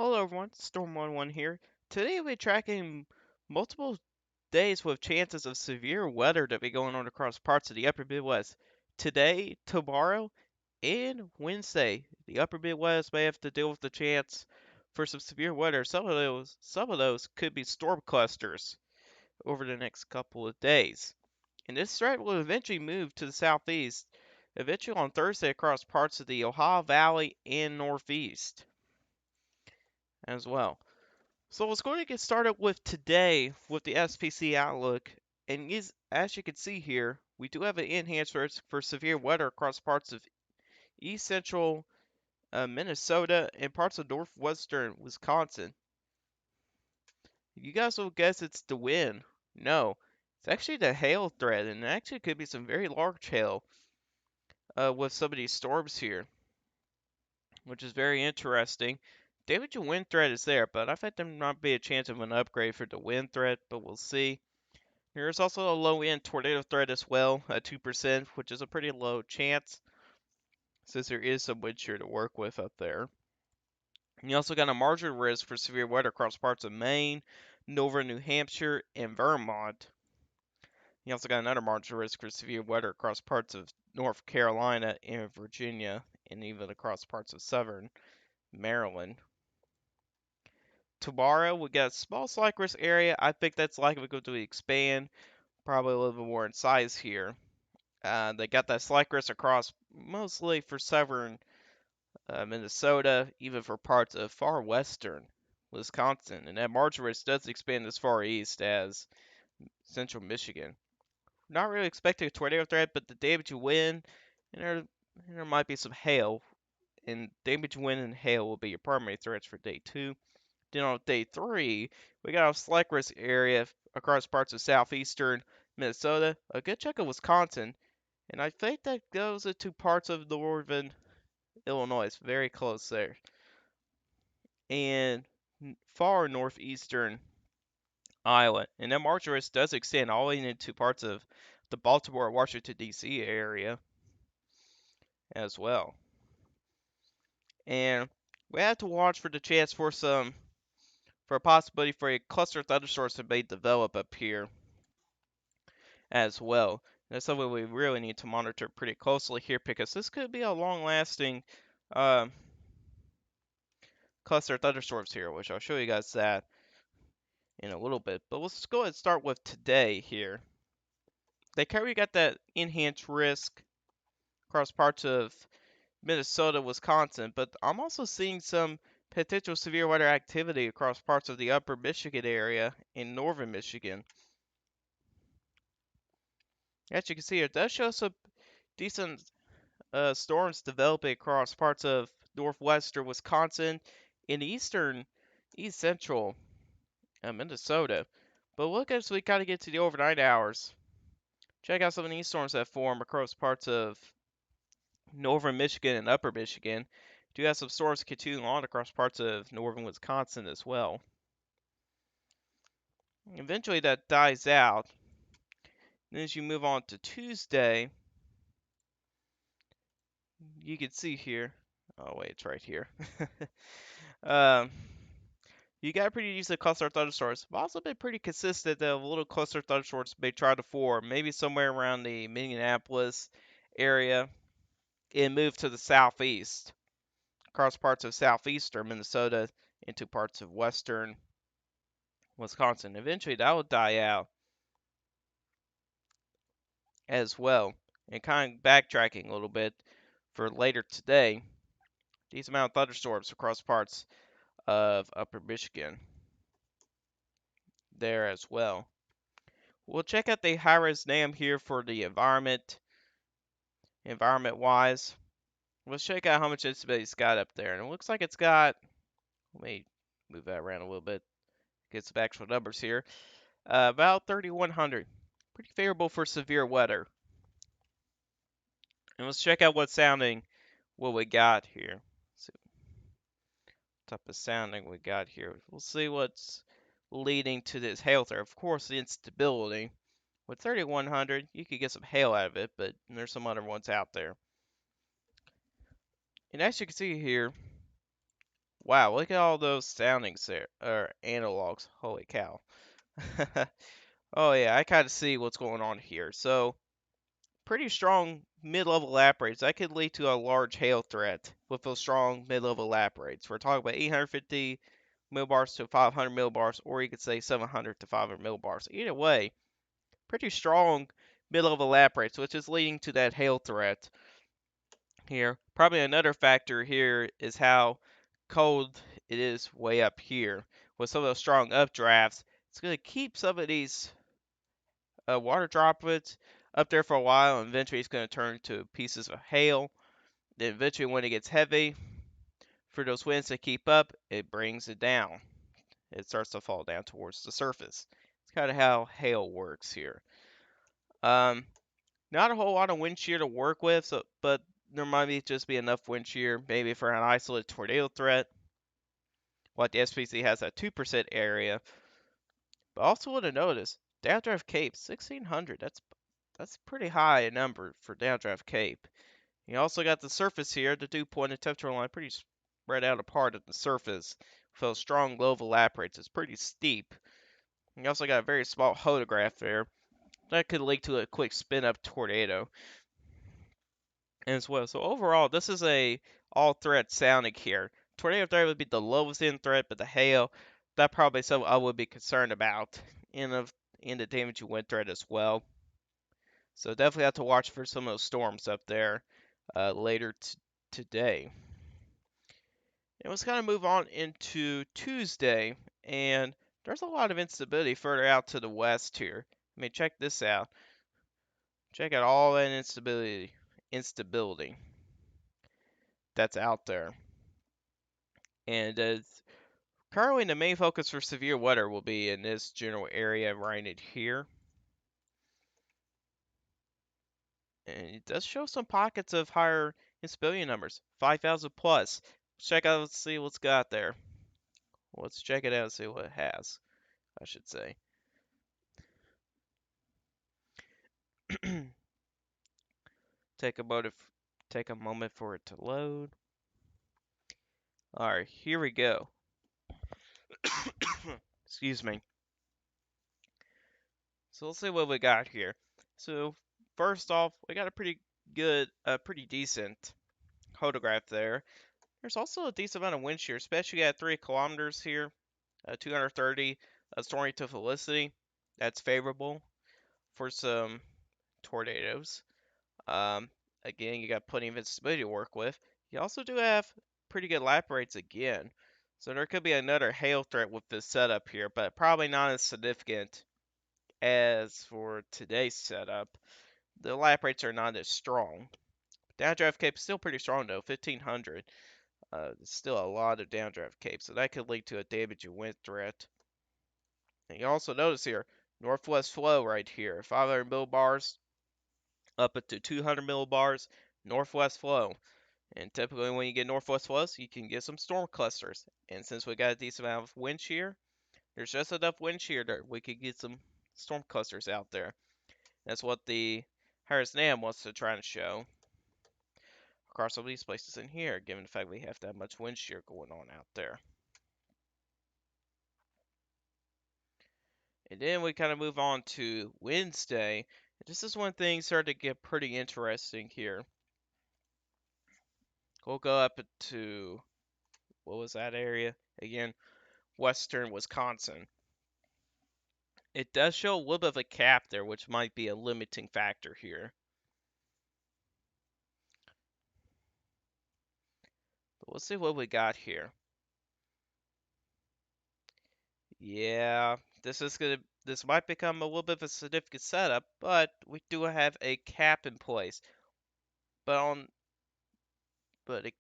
Hello everyone, Storm11 here. Today we'll be tracking multiple days with chances of severe weather to be going on across parts of the upper Midwest. Today, tomorrow, and Wednesday. The upper Midwest may have to deal with the chance for some severe weather. Some of those could be storm clusters over the next couple of days. And this threat will eventually move to the southeast, eventually on Thursday across parts of the Ohio Valley and Northeast as well. So let's go ahead and get started with today with the SPC outlook. And as you can see here, we do have an enhanced risk for severe weather across parts of east central Minnesota and parts of northwestern Wisconsin. You guys will guess it's the wind. No, it's actually the hail threat, and it actually could be some very large hail with some of these storms here, which is very interesting. Damage and wind threat is there, but I think there might be a chance of an upgrade for the wind threat, but we'll see. There's also a low-end tornado threat as well at 2%, which is a pretty low chance since there is some wind shear to work with up there. And you also got a marginal risk for severe weather across parts of Maine, northern New Hampshire, and Vermont. You also got another marginal risk for severe weather across parts of North Carolina and Virginia, and even across parts of southern Maryland. Tomorrow, we got a small slight risk area. I think that's likely going to expand, probably a little bit more in size here. They got that slight risk across mostly for southern Minnesota, even for parts of far western Wisconsin. And that margin risk does expand as far east as central Michigan. Not really expecting a tornado threat, but the damage to wind, and there might be some hail. And damage, wind, and hail will be your primary threats for day 2. Then on day 3, we got a slight risk area across parts of southeastern Minnesota, a good chunk of Wisconsin, and I think that goes into parts of northern Illinois. It's very close there. And far northeastern Iowa. And that march risk does extend all the way into parts of the Baltimore, Washington, D.C. area as well. And we have to watch for the chance for a possibility for a cluster of thunderstorms to may develop up here as well. That's something we really need to monitor pretty closely here because this could be a long-lasting um, cluster of thunderstorms here, which I'll show you guys that in a little bit. But let's go ahead and start with today here. They carry got that enhanced risk across parts of Minnesota, Wisconsin, but I'm also seeing some potential severe weather activity across parts of the upper Michigan area in northern Michigan. As you can see, it does show some decent storms developing across parts of northwestern Wisconsin and east central Minnesota. But look as we kind of get to the overnight hours. Check out some of these storms that form across parts of northern Michigan and upper Michigan. Do have some storms continuing on across parts of northern Wisconsin as well. Eventually that dies out. Then as you move on to Tuesday, you can see here. Oh wait, it's right here. um, you got a pretty decent cluster thunderstorms. I've also been pretty consistent that a little cluster thunderstorms may try to form, maybe somewhere around the Minneapolis area, and move to the southeast, across parts of southeastern Minnesota into parts of western Wisconsin. Eventually, that will die out as well. And kind of backtracking a little bit for later today, these amount of thunderstorms across parts of upper Michigan there as well. We'll check out the high-res NAM here for the environment-wise. Let's check out how much instability it's got up there. And it looks like it's got, let me move that around a little bit, get some actual numbers here. About 3,100. Pretty favorable for severe weather. And let's check out what we got here. See what type of sounding we got here. We'll see what's leading to this hail there. Of course, the instability. With 3,100, you could get some hail out of it, but there's some other ones out there. And as you can see here, Wow, look at all those soundings there, or analogs. Holy cow. Oh yeah, I kind of see what's going on here. So, pretty strong mid-level lap rates. That could lead to a large hail threat with those strong mid-level lap rates. We're talking about 850 millibars to 500 millibars, or you could say 700 to 500 millibars. Either way, pretty strong mid-level lap rates, which is leading to that hail threat here. Probably another factor here is how cold it is way up here. With some of those strong updrafts, it's going to keep some of these water droplets up there for a while, and eventually it's going to turn to pieces of hail. Then eventually, when it gets heavy, for those winds to keep up, it brings it down. It starts to fall down towards the surface. It's kind of how hail works here. Um, Not a whole lot of wind shear to work with, but there might just be enough wind shear, maybe for an isolated tornado threat. Like the SPC has a 2% area. But also want to notice, downdraft Cape, 1600. That's pretty high a number for downdraft Cape. You also got the surface here, the dew point and temperature line pretty spread out apart at the surface. With those strong low lap rates, it's pretty steep. You also got a very small hodograph there. That could lead to a quick spin up tornado as well. So overall, this is a all threat sounding here. Tornado threat would be the lowest end threat, but the hail, that probably something I would be concerned about in the damage you went threat as well. So definitely have to watch for some of those storms up there later today. And let's kind of move on into Tuesday, and there's a lot of instability further out to the west here. I mean, check this out. Check out all that instability that's out there. And currently, the main focus for severe weather will be in this general area right in here. And it does show some pockets of higher instability numbers, 5,000 plus. Let's check out, let's see what's got there. Let's check it out and see what it has, I should say. Take a moment for it to load. All right, here we go. Excuse me. So let's see what we got here. So first off, we got a pretty good, pretty decent hodograph there. There's also a decent amount of wind shear, especially at 3 kilometers here, 230 stormy to Felicity. That's favorable for some tornadoes. Um, Again, you got plenty of instability to work with. You also do have pretty good lap rates again. So there could be another hail threat with this setup here, but probably not as significant as for today's setup. The lap rates are not as strong. Downdraft Cape is still pretty strong though, 1500. Still a lot of downdraft Cape, so that could lead to a damage and wind threat. And you also notice here, northwest flow right here, 500 millibars up to 200 millibars, northwest flow. And typically when you get northwest flows, you can get some storm clusters. And since we got a decent amount of wind shear, there's just enough wind shear that we could get some storm clusters out there. That's what the Harris Dam wants to try and show across all these places in here, given the fact we have that much wind shear going on out there. And then we kind of move on to Wednesday. This is when things start to get pretty interesting here. We'll go up to, what was that area? Again, western Wisconsin. It does show a little bit of a cap there, which might be a limiting factor here. But we'll see what we got here. Yeah, this might become a little bit of a significant setup, but we do have a cap in place. But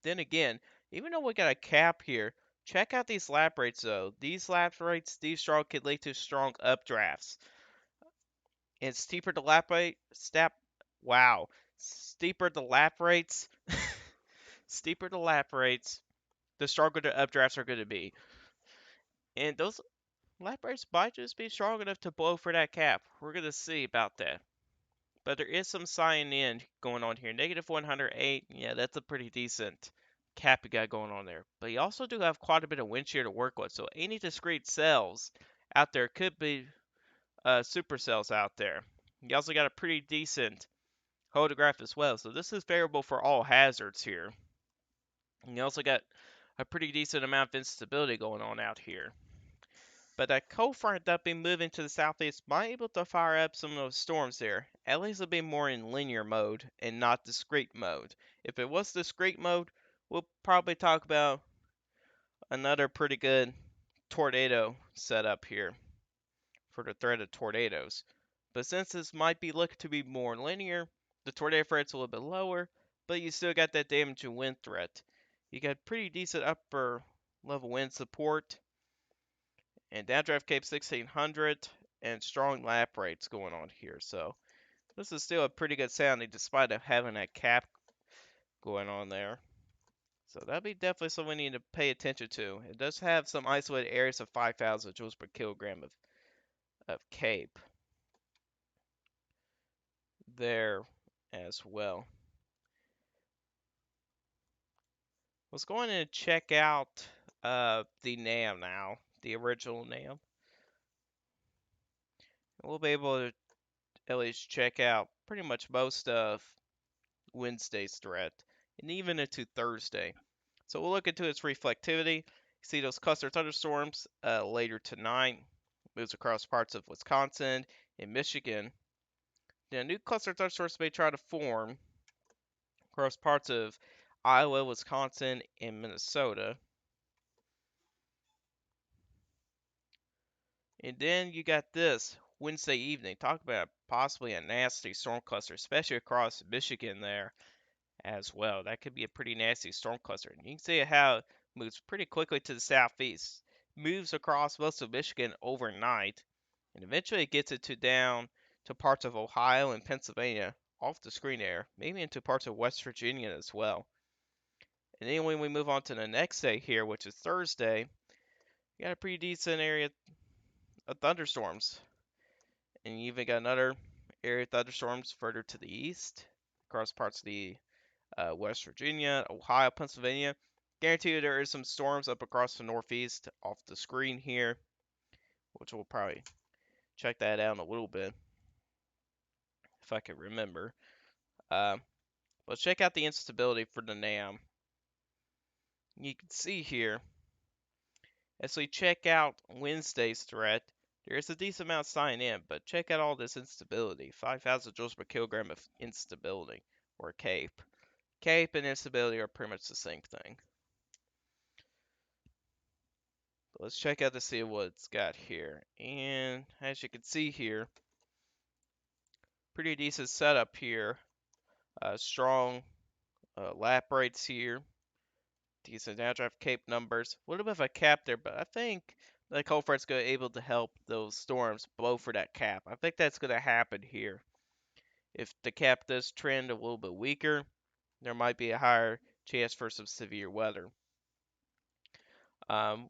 then again, even though we got a cap here, check out these lap rates though. These lap rates, these strong could lead to strong updrafts. And steeper the lap rate, wow, steeper the lap rates, steeper the lap rates, the stronger the updrafts are going to be. And those lap rates might just be strong enough to blow for that cap. We're going to see about that. But there is some sign in going on here. Negative 108, yeah, that's a pretty decent cap you got going on there. But you also do have quite a bit of wind shear to work with, so any discrete cells out there could be supercells out there. You also got a pretty decent hodograph as well, so this is favorable for all hazards here. And you also got a pretty decent amount of instability going on out here. But that cold front that be moving to the southeast might be able to fire up some of those storms there. At least it'll be more in linear mode and not discrete mode. If it was discrete mode, we'll probably talk about another pretty good tornado setup here for the threat of tornadoes. But since this might be looking to be more linear, the tornado threat's a little bit lower, but you still got that damage and wind threat. You got pretty decent upper level wind support, and downdraft Cape 1600, and strong lap rates going on here. So this is still a pretty good sounding despite of having that cap going on there. So that'd be definitely something we need to pay attention to. It does have some isolated areas of 5,000 joules per kilogram of Cape there as well. Let's go in and check out the NAM now, the original NAM. We'll be able to at least check out pretty much most of Wednesday's threat and even into Thursday. So we'll look into its reflectivity. See those cluster thunderstorms later tonight. Moves across parts of Wisconsin and Michigan. Now, new cluster thunderstorms may try to form across parts of Iowa, Wisconsin, and Minnesota. And then you got this Wednesday evening. Talk about possibly a nasty storm cluster, especially across Michigan there as well. That could be a pretty nasty storm cluster. And you can see how it moves pretty quickly to the southeast, moves across most of Michigan overnight, and eventually it gets it to down to parts of Ohio and Pennsylvania off the screen there, maybe into parts of West Virginia as well. And then when we move on to the next day here, which is Thursday, you got a pretty decent area of thunderstorms. And you even got another area of thunderstorms further to the east, across parts of the West Virginia, Ohio, Pennsylvania. Guarantee you there is some storms up across the northeast off the screen here, which we'll probably check that out in a little bit if I can remember. Uh, let's check out the instability for the NAM. You can see here, as we check out Wednesday's threat, there is a decent amount sign in, but check out all this instability. 5,000 joules per kilogram of instability, or CAPE. CAPE and instability are pretty much the same thing. But let's check out to see what it's got here. And as you can see here, pretty decent setup here. Strong lap rates here. Decent downdraft CAPE numbers. A little bit of a cap there, but I think the cold front's going to be able to help those storms blow for that cap. I think that's going to happen here. If the cap does trend a little bit weaker, there might be a higher chance for some severe weather. Um,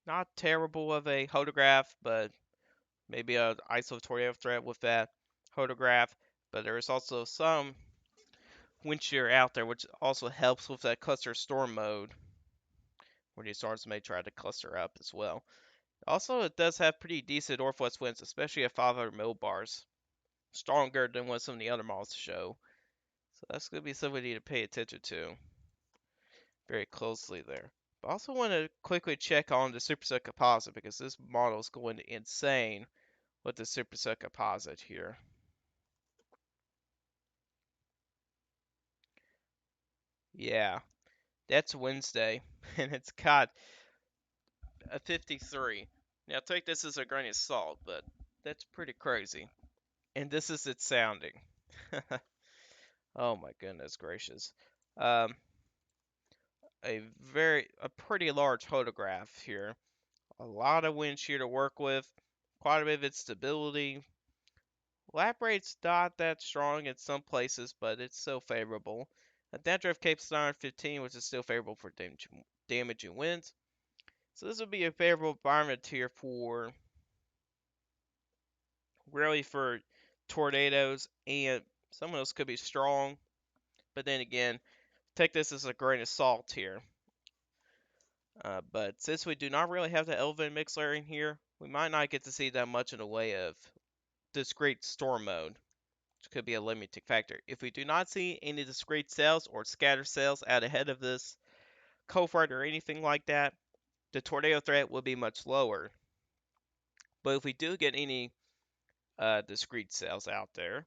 Not terrible of a hodograph, but maybe a ISO tornado threat with that hodograph. But there is also some wind shear out there, which also helps with that cluster storm mode, where these storms may try to cluster up as well. Also, it does have pretty decent northwest winds, especially at 500 millibars, stronger than what some of the other models show. So that's going to be something we need to pay attention to very closely there. But I also want to quickly check on the superset composite because this model is going insane with the superset composite here. Yeah, that's Wednesday, and it's got a 53. Now take this as a grain of salt, but that's pretty crazy. And this is its sounding. Oh my goodness gracious. Um, a pretty large photograph here. A lot of wind shear to work with. Quite a bit of its stability. Lap rate's not that strong in some places, but it's still favorable. A downdraft Cape Star 15, which is still favorable for damaging winds. So this would be a favorable environment here for really for tornadoes, and some of those could be strong. But then again, take this as a grain of salt here. But since we do not really have the elevated mix layer in here, we might not get to see that much in the way of discrete storm mode, which could be a limiting factor. If we do not see any discrete cells or scatter cells out ahead of this cold front or anything like that, the tornado threat will be much lower. But if we do get any discrete cells out there,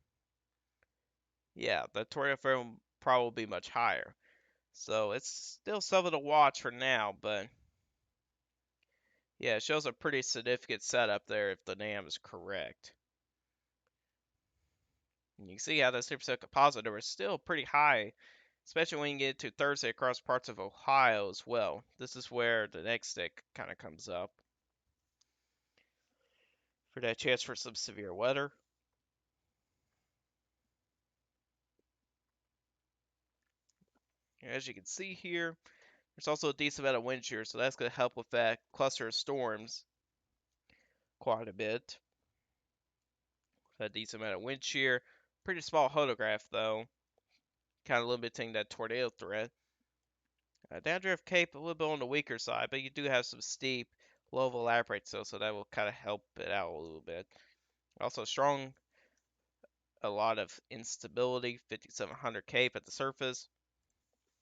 yeah, the tornado threat will probably be much higher. So it's still something to watch for now, but yeah, it shows a pretty significant setup there if the NAM is correct. And you can see how the 6% composite number is still pretty high, especially when you get to Thursday across parts of Ohio as well. This is where the next stick kind of comes up for that chance for some severe weather. As you can see here, there's also a decent amount of wind shear, so that's going to help with that cluster of storms quite a bit. A decent amount of wind shear. Pretty small hodograph, though, kind of limiting that tornado threat. Downdraft Cape, a little bit on the weaker side, but you do have some steep, low lap rates, so that will kind of help it out a little bit. Also, strong, a lot of instability, 5700 Cape at the surface.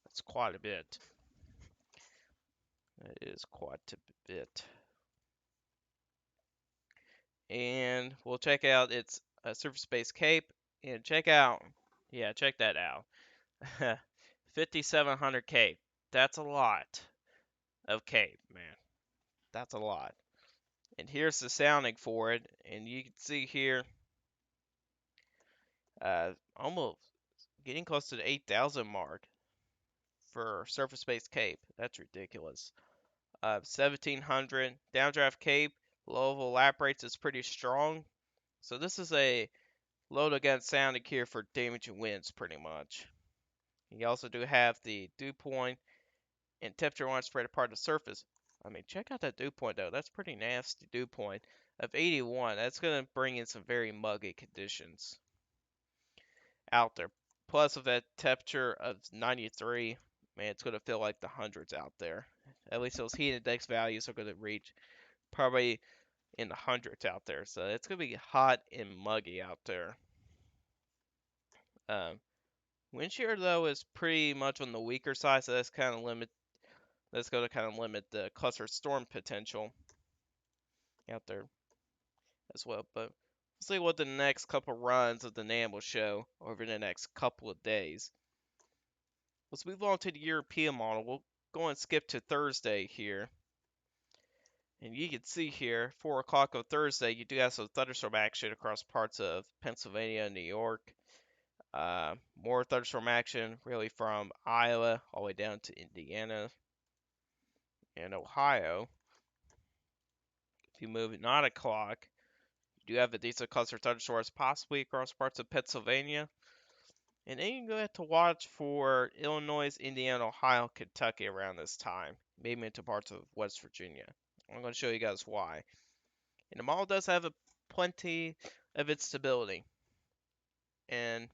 That's quite a bit. That is quite a bit. And we'll check out its surface-based Cape, and check out, yeah, check that out. 5700 Cape. That's a lot of Cape, man. That's a lot. And here's the sounding for it, and you can see here, almost getting close to the 8,000 mark for surface-based Cape. That's ridiculous. 1700 downdraft Cape. Low lap rates is pretty strong. So this is a load against sounding here for damaging winds, pretty much. You also do have the dew point and temperature line spread apart the surface. I mean, check out that dew point though. That's pretty nasty dew point of 81. That's gonna bring in some very muggy conditions out there. Plus, with that temperature of 93, man, it's gonna feel like the hundreds out there. At least those heat index values are gonna reach probably in the hundreds out there. So it's gonna be hot and muggy out there. Um, Wind shear though is pretty much on the weaker side, so that's kind of limit. That's going to kind of limit the cluster storm potential out there as well. But we'll see what the next couple runs of the NAM will show over the next couple of days. Let's move on to the European model. We'll go and skip to Thursday here. And you can see here, 4 o'clock on Thursday, you do have some thunderstorm action across parts of Pennsylvania and New York. More thunderstorm action really from Iowa all the way down to Indiana and Ohio. If you move at 9 o'clock, you do have a decent cluster of thunderstorms possibly across parts of Pennsylvania. And then you go have to watch for Illinois, Indiana, Ohio, Kentucky around this time. Maybe into parts of West Virginia. I'm going to show you guys why. And the model does have plenty of instability. And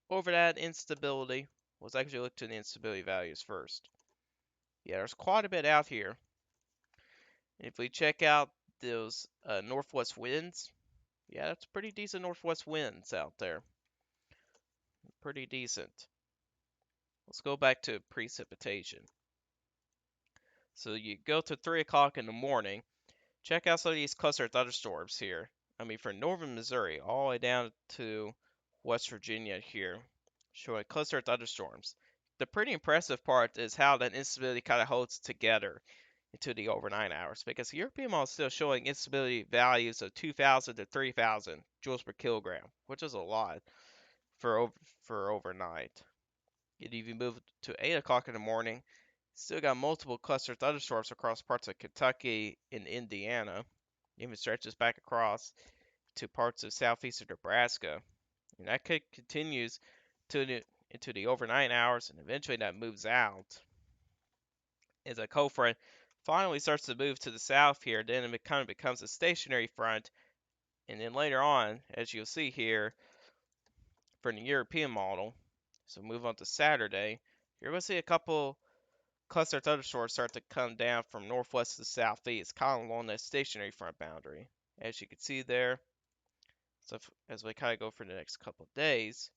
over that instability, let's actually look to the instability values first. Yeah, there's quite a bit out here. If we check out those northwest winds, yeah, that's pretty decent northwest winds out there. Pretty decent. Let's go back to precipitation. So you go to 3 o'clock in the morning, check out some of these cluster thunderstorms here. I mean, for northern Missouri all the way down to West Virginia here, showing cluster thunderstorms. The pretty impressive part is how that instability kind of holds together into the overnight hours, because the European model is still showing instability values of 2,000 to 3,000 joules per kilogram, which is a lot for overnight. And if you move to 8 o'clock in the morning, still got multiple cluster thunderstorms across parts of Kentucky and Indiana. Even stretches back across to parts of southeastern Nebraska. And that continues into the overnight hours, and eventually that moves out as a cold front finally starts to move to the south here. Then it kind of becomes a stationary front, and then later on, as you'll see here, for the European model, so move on to Saturday, You're going to see a couple cluster thunderstorms start to come down from northwest to southeast, kind of along that stationary front boundary. As you can see there, so as we kind of go for the next couple of days,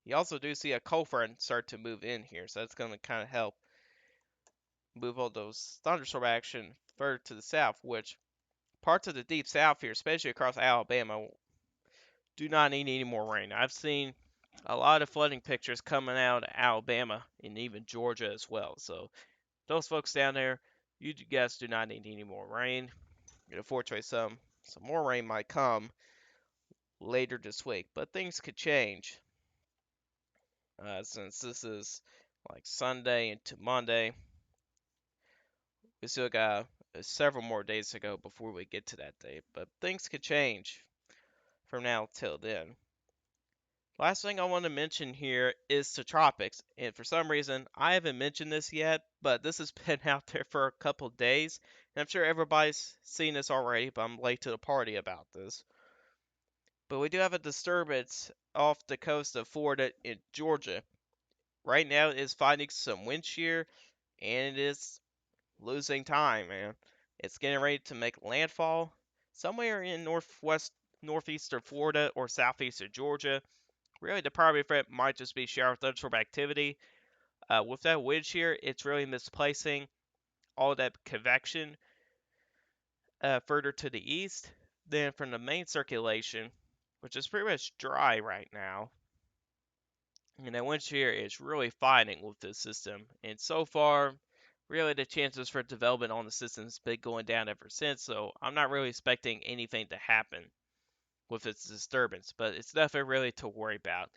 you also do see a cold front start to move in here, so that's going to kind of help move all those thunderstorm action further to the south, which parts of the deep south here, especially across Alabama, do not need any more rain. I've seen a lot of flooding pictures coming out of Alabama and even Georgia as well. So those folks down there, you guys do not need any more rain. Unfortunately, some more rain might come later this week, but things could change since this is like Sunday into Monday. We still got several more days to go before we get to that day, but things could change from now till then. Last thing I want to mention here is the tropics, and for some reason I haven't mentioned this yet, but this has been out there for a couple days, and I'm sure everybody's seen this already, but I'm late to the party about this. But we do have a disturbance off the coast of Florida in Georgia. Right now it is finding some wind shear, and it is losing time, man. It's getting ready to make landfall somewhere in northeastern Florida or southeastern Georgia. Really, the primary threat might just be shower thunderstorm activity. With that wind shear, it's really misplacing all that convection further to the east than from the main circulation, which is pretty much dry right now. And that wind shear is really fighting with this system. And so far, really the chances for development on the system has been going down ever since. So I'm not really expecting anything to happen with its disturbance, but it's nothing really to worry about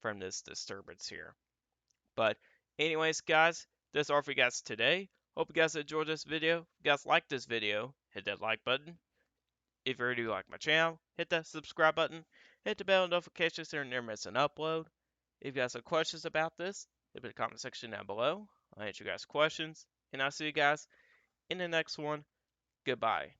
from this disturbance here. But anyways, guys, that's all for you guys today. Hope you guys enjoyed this video. If you guys like this video, hit that like button. If you already like my channel, hit that subscribe button. Hit the bell notifications so you never miss an upload. If you guys have questions about this, leave it in the comment section down below. I'll answer you guys' questions. And I'll see you guys in the next one. Goodbye.